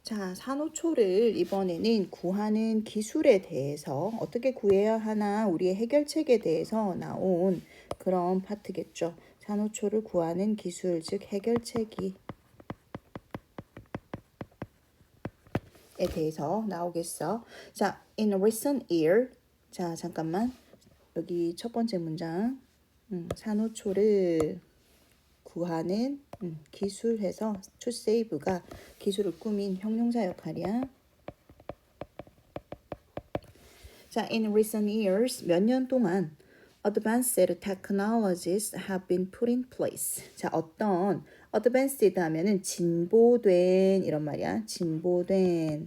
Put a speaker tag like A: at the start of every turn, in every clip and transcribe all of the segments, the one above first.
A: 자, 산호초를 이번에는 구하는 기술에 대해서 어떻게 구해야 하나 우리의 해결책에 대해서 나온 그런 파트겠죠. 산호초를 구하는 기술, 즉 해결책에 대해서 나오겠어. 자, in recent year. 자, 잠깐만. 여기 첫 번째 문장. 산호초를 구하는 기술해서 to save가 기술을 꾸민 형용사 역할이야. 자, in recent years, 몇 년 동안 advanced technologies have been put in place. 자, 어떤 advanced 하면은 진보된 이런 말이야. 진보된.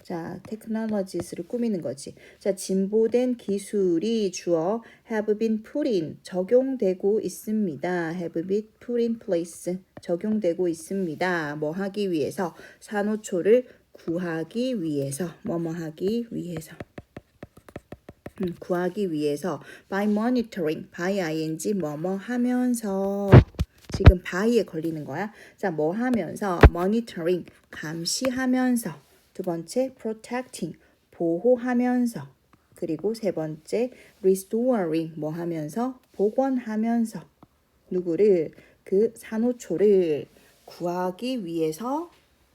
A: 자, technologies를 꾸미는 거지. 자, 진보된 기술이 주어 have been put in, 적용되고 있습니다. have been put in place, 적용되고 있습니다. 뭐 하기 위해서? 산호초를 구하기 위해서, 뭐뭐 하기 위해서. 구하기 위해서 by monitoring, by ing 뭐뭐 하면서 지금 by에 걸리는 거야. 자, 뭐 하면서 monitoring 감시하면서 두 번째 protecting 보호하면서 그리고 세 번째 restoring 뭐 하면서 복원하면서 누구를 그 산호초를 구하기 위해서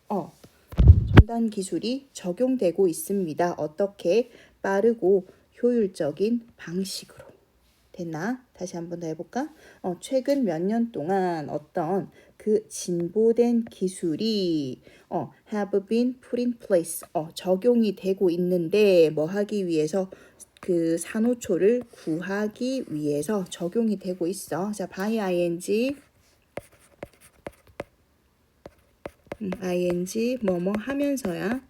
A: 첨단 기술이 적용되고 있습니다. 어떻게? 빠르고 효율적인 방식으로. 됐나? 다시 한 번 더 해볼까? 최근 몇 년 동안 어떤 그 진보된 기술이 have been put in place 적용이 되고 있는데 뭐 하기 위해서 그 산호초를 구하기 위해서 적용이 되고 있어. 자, by ing ing 뭐뭐 하면서야.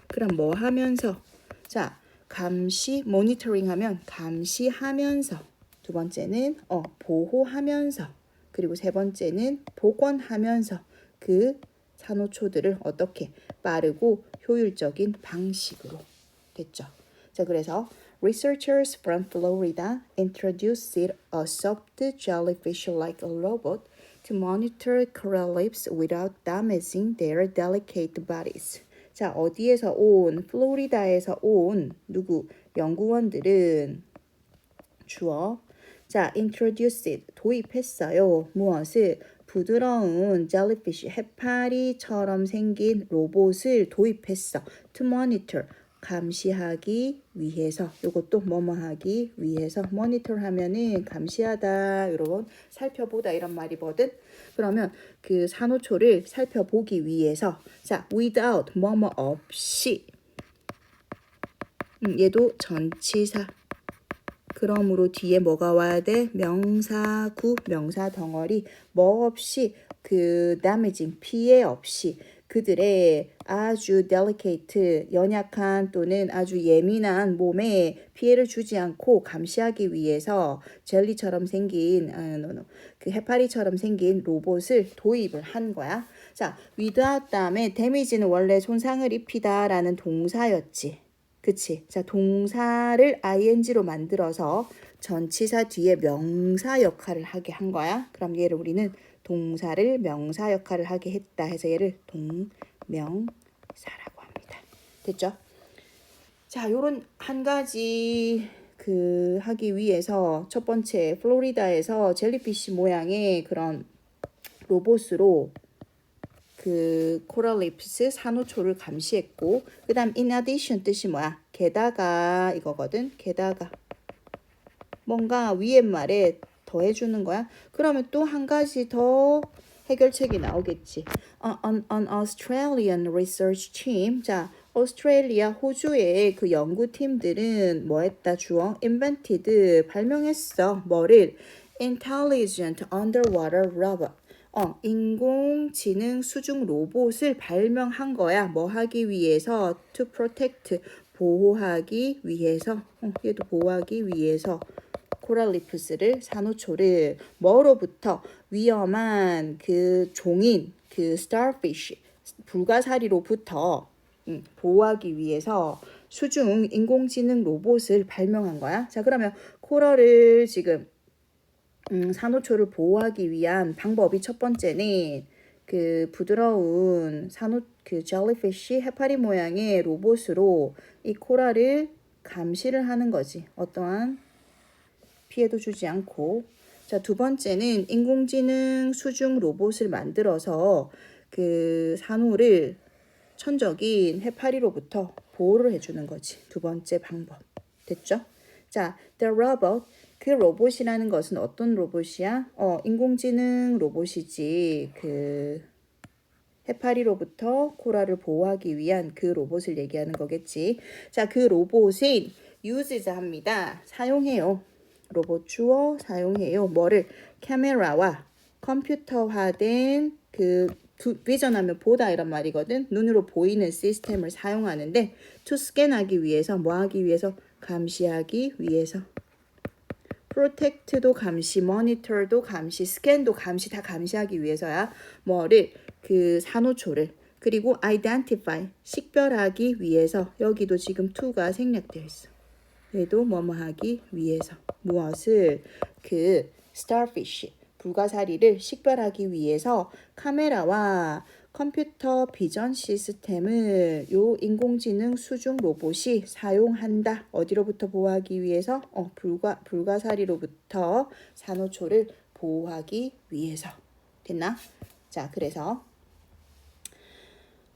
A: 그럼 뭐 하면서? 자, 감시 모니터링 하면 감시하면서 두 번째는 보호하면서 그리고 세 번째는 복원하면서 그 산호초들을 어떻게 빠르고 효율적인 방식으로 됐죠. 자, 그래서 researchers from Florida introduced a soft jellyfish-like robot to monitor coral reefs without damaging their delicate bodies. 자, 어디에서 온? 플로리다에서 온 누구? 연구원들은 주어. 자, introduced 도입했어요. 무엇을? 부드러운 jellyfish 해파리처럼 생긴 로봇을 도입했어. to monitor 감시하기 위해서. 요것도 뭐뭐 하기 위해서. monitor 하면은 감시하다, 여러분 살펴보다 이런 말이거든. 그러면 그 산호초를 살펴보기 위해서. 자, without 뭐뭐 없이. 얘도 전치사. 그러므로 뒤에 뭐가 와야 돼? 명사구, 명사 덩어리. 뭐 없이 그 damaging 피해 없이 그들의 아주 delicate 연약한 또는 아주 예민한 몸에 피해를 주지 않고 감시하기 위해서 젤리처럼 생긴 그 해파리처럼 생긴 로봇을 도입을 한 거야. 자, without 다음에 damage는 원래 손상을 입히다라는 동사였지. 그치? 자, 동사를 ing로 만들어서 전치사 뒤에 명사 역할을 하게 한 거야. 그럼 얘를 우리는 동사를 명사 역할을 하게 했다 해서 얘를 동명사라고 합니다. 됐죠? 자, 요런 한 가지 그 하기 위해서 첫 번째 플로리다에서 젤리피쉬 모양의 그런 로봇으로 그 코랄리프스 산호초를 감시했고 그 다음 in addition 뜻이 뭐야? 게다가 이거거든. 게다가 뭔가 위에 말에 더해주는 거야. 그러면 또 한 가지 더 해결책이 나오겠지. An Australian research team. 자, 오스트레일리아 호주의 그 연구팀들은 뭐 했다? 주어 invented 발명했어. 뭐를? intelligent underwater robot. 인공지능 수중 로봇을 발명한 거야. 뭐 하기 위해서? To protect, 보호하기 위해서. 얘도 보호하기 위해서. 코랄리프스를 산호초를 뭐로부터? 위험한 그 종인 그 starfish 불가사리로부터 보호하기 위해서 수중 인공지능 로봇을 발명한 거야. 자, 그러면 코랄을 지금 산호초를 보호하기 위한 방법이 첫 번째는 그 부드러운 그 jellyfish 해파리 모양의 로봇으로 이 코랄을 감시를 하는 거지. 어떠한 피해도 주지 않고. 자, 두 번째는 인공지능 수중 로봇을 만들어서 그 산호를 천적인 해파리로부터 보호를 해주는 거지. 두 번째 방법. 됐죠? 자, the robot. 그 로봇이라는 것은 어떤 로봇이야? 인공지능 로봇이지. 그 해파리로부터 코랄을 보호하기 위한 그 로봇을 얘기하는 거겠지. 자, 그 로봇은 uses 합니다. 사용해요. 로봇 주어 사용해요. 뭐를? 카메라와 컴퓨터화된 그 비전하면 보다 이런 말이거든. 눈으로 보이는 시스템을 사용하는데 to 스캔하기 위해서 뭐 하기 위해서? 감시하기 위해서. protect도 감시, monitor도 감시, 스캔도 감시 다 감시하기 위해서야. 뭐를? 그 산호초를. 그리고 identify 식별하기 위해서. 여기도 지금 to가 생략되어 있어. 얘도 뭐뭐 하기 위해서. 무엇을? 그 starfish 불가사리를 식별하기 위해서 카메라와 컴퓨터 비전 시스템을 요 인공지능 수중 로봇이 사용한다. 어디로부터 보호하기 위해서? 불가사리로부터 산호초를 보호하기 위해서. 됐나? 자, 그래서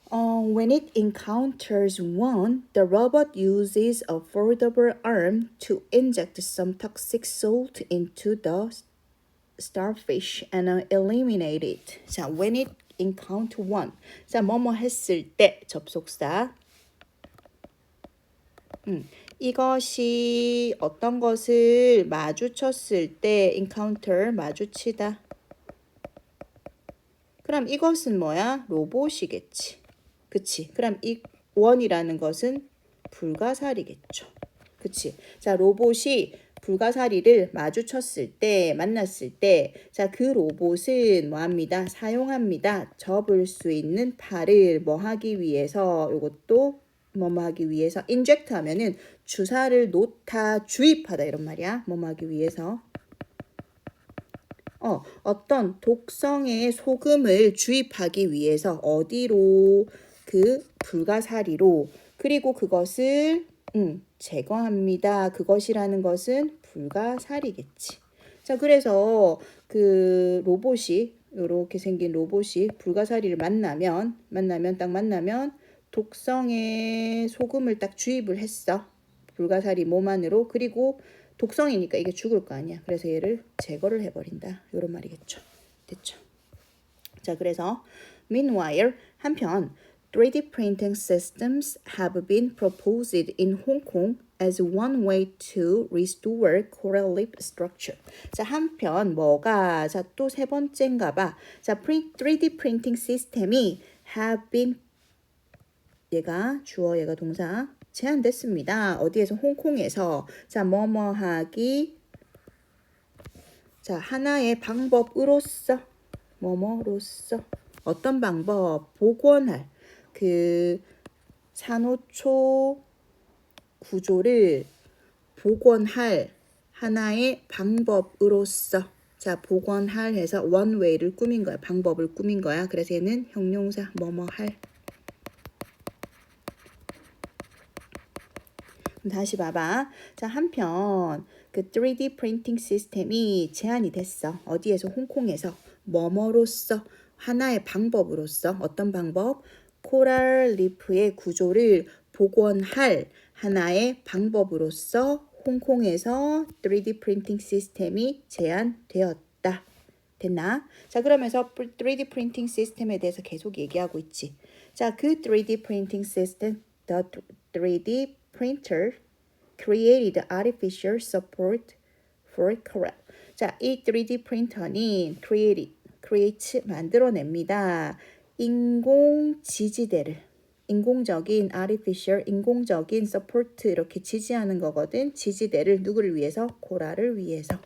A: when it encounters one, the robot uses a foldable arm to inject some toxic salt into the starfish and eliminate it. 자, when it encounter one. 자, 뭐뭐 했을 때 접속사. 이것이 어떤 것을 마주쳤을 때 encounter 마주치다. 그럼 이것은 뭐야? 로봇이겠지. 그치? 그럼 이 원이라는 것은 불가사리겠죠. 그치? 자, 로봇이 불가사리를 마주쳤을 때, 만났을 때, 자, 그 로봇은 뭐 합니다? 사용합니다. 접을 수 있는 팔을 뭐 하기 위해서, 요것도 뭐 하기 위해서, 인젝트 하면은 주사를 놓다, 주입하다 이런 말이야. 뭐 하기 위해서. 어떤 독성의 소금을 주입하기 위해서 어디로? 그 불가사리로. 그리고 그것을 제거합니다. 그것이라는 것은 불가사리겠지. 자, 그래서 그 로봇이 이렇게 생긴 로봇이 불가사리를 만나면 독성의 소금을 딱 주입을 했어. 불가사리 몸 안으로. 그리고 독성이니까 이게 죽을 거 아니야. 그래서 얘를 제거를 해버린다. 이런 말이겠죠. 됐죠? 자, 그래서 meanwhile 한편 3D printing systems have been proposed in Hong Kong as one way to restore coral reef structure. 자, 한편 뭐가? 자, 또 세 번째인가 봐. 자, 3D printing 시스템이 have been 얘가 주어 얘가 동사 제한됐습니다. 어디에서? 홍콩에서. 자, 뭐뭐 하기. 자, 하나의 방법으로서 뭐뭐로서 어떤 방법? 복원할 그 산호초 구조를 복원할 하나의 방법으로서. 자, 복원할 해서 one way를 꾸민 거야. 방법을 꾸민 거야. 그래서 얘는 형용사 뭐뭐 할. 다시 봐봐. 자, 한편 그 3D 프린팅 시스템이 제한이 됐어. 어디에서? 홍콩에서. 뭐뭐로써? 하나의 방법으로서. 어떤 방법? 코랄 리프의 구조를 복원할 하나의 방법으로서 홍콩에서 3D 프린팅 시스템이 제한되었다. 됐나? 자, 그러면서 3D 프린팅 시스템에 대해서 계속 얘기하고 있지. 자, 그 3D 프린팅 시스템, the 3D printer created artificial support for coral. 자, 이 3D 프린터는 create 만들어냅니다. 인공 지지대를. 인공적인 artificial, 인공적인 support 이렇게 지지하는 거거든. 지지대를 누구를 위해서? 코랄을 위해서.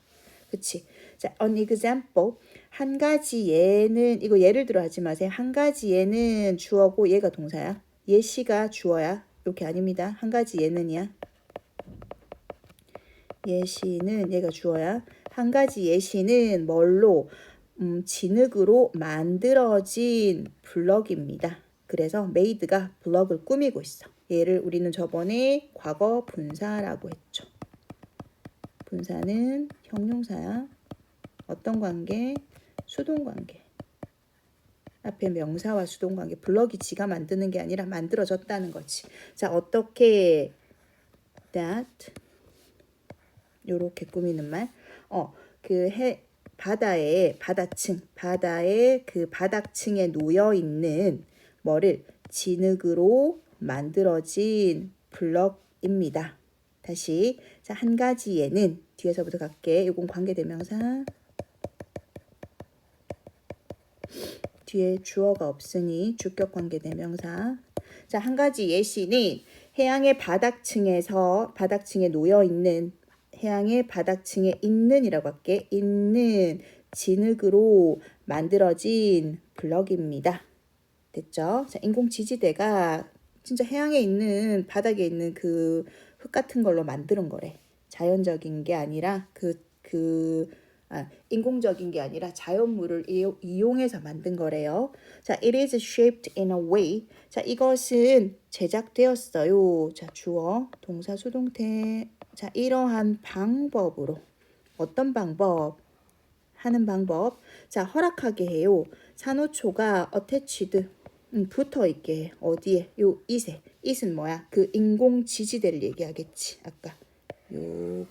A: 그치? 자, an example. 한 가지 예는, 이거 예를 들어 하지 마세요. 한 가지 예는 주어고 얘가 동사야. 예시가 주어야. 이렇게 아닙니다. 한 가지 예는이야. 예시는 얘가 주어야. 한 가지 예시는 뭘로? 진흙으로 만들어진 블럭입니다. 그래서 made가 블럭을 꾸미고 있어. 얘를 우리는 저번에 과거 분사라고 했죠. 분사는 형용사야. 어떤 관계? 수동관계. 앞에 명사와 수동관계. 블럭이 지가 만드는 게 아니라 만들어졌다는 거지. 자, 어떻게 that 요렇게 꾸미는 말. 바다의 그 바닥층에 놓여 있는 뭐를 진흙으로 만들어진 블럭입니다. 다시 자, 한 가지에는 뒤에서부터 갈게. 이건 관계대명사. 뒤에 주어가 없으니 주격 관계대명사. 자, 한 가지 예시는 해양의 바닥층에 놓여 있는 해양의 바닥층에 있는이라고 할게. 있는 진흙으로 만들어진 블럭입니다. 됐죠? 자, 인공지지대가 진짜 해양에 있는 바닥에 있는 그 흙 같은 걸로 만드는 거래. 자연적인 게 아니라 인공적인 게 아니라 자연물을 이용해서 만든 거래요. 자, it is shaped in a way. 자, 이것은 제작되었어요. 자, 주어, 동사, 수동태. 자, 이러한 방법으로. 어떤 방법? 하는 방법. 자, 허락하게 해요. 산호초가 attached, 붙어 있게 해. 어디에? 요 it에. it은 뭐야? 그 인공지지대를 얘기하겠지. 아까 요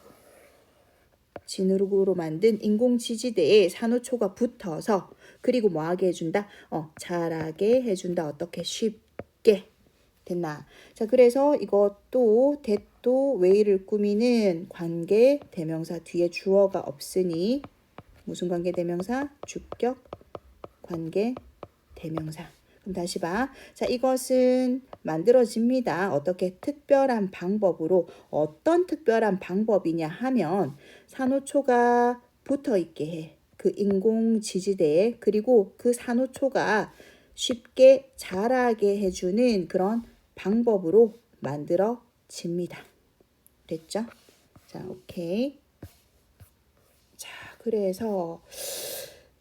A: 진흙으로 만든 인공지지대에 산호초가 붙어서 그리고 뭐하게 해준다? 자라게 해준다. 어떻게? 쉽게. 됐나? 자, 그래서 이것도 that도 way를 꾸미는 관계 대명사. 뒤에 주어가 없으니 무슨 관계 대명사? 주격 관계 대명사. 그럼 다시 봐. 자, 이것은 만들어집니다. 어떻게? 특별한 방법으로. 어떤 특별한 방법이냐 하면 산호초가 붙어 있게 해. 그 인공지지대에. 그리고 그 산호초가 쉽게 자라게 해주는 그런 방법으로 만들어집니다. 됐죠? 자, 오케이. 자, 그래서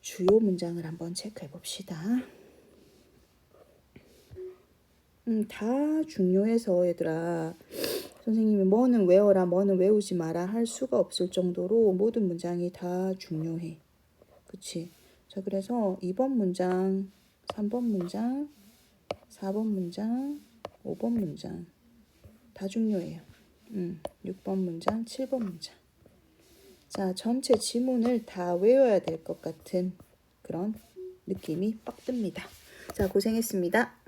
A: 주요 문장을 한번 체크해 봅시다. 다 중요해서 얘들아, 선생님이 뭐는 외워라, 뭐는 외우지 마라 할 수가 없을 정도로 모든 문장이 다 중요해. 그치? 자, 그래서 2번 문장, 3번 문장, 4번 문장, 5번 문장 다 중요해요. 6번 문장, 7번 문장. 자, 전체 지문을 다 외워야 될 것 같은 그런 느낌이 빡 듭니다. 자, 고생했습니다.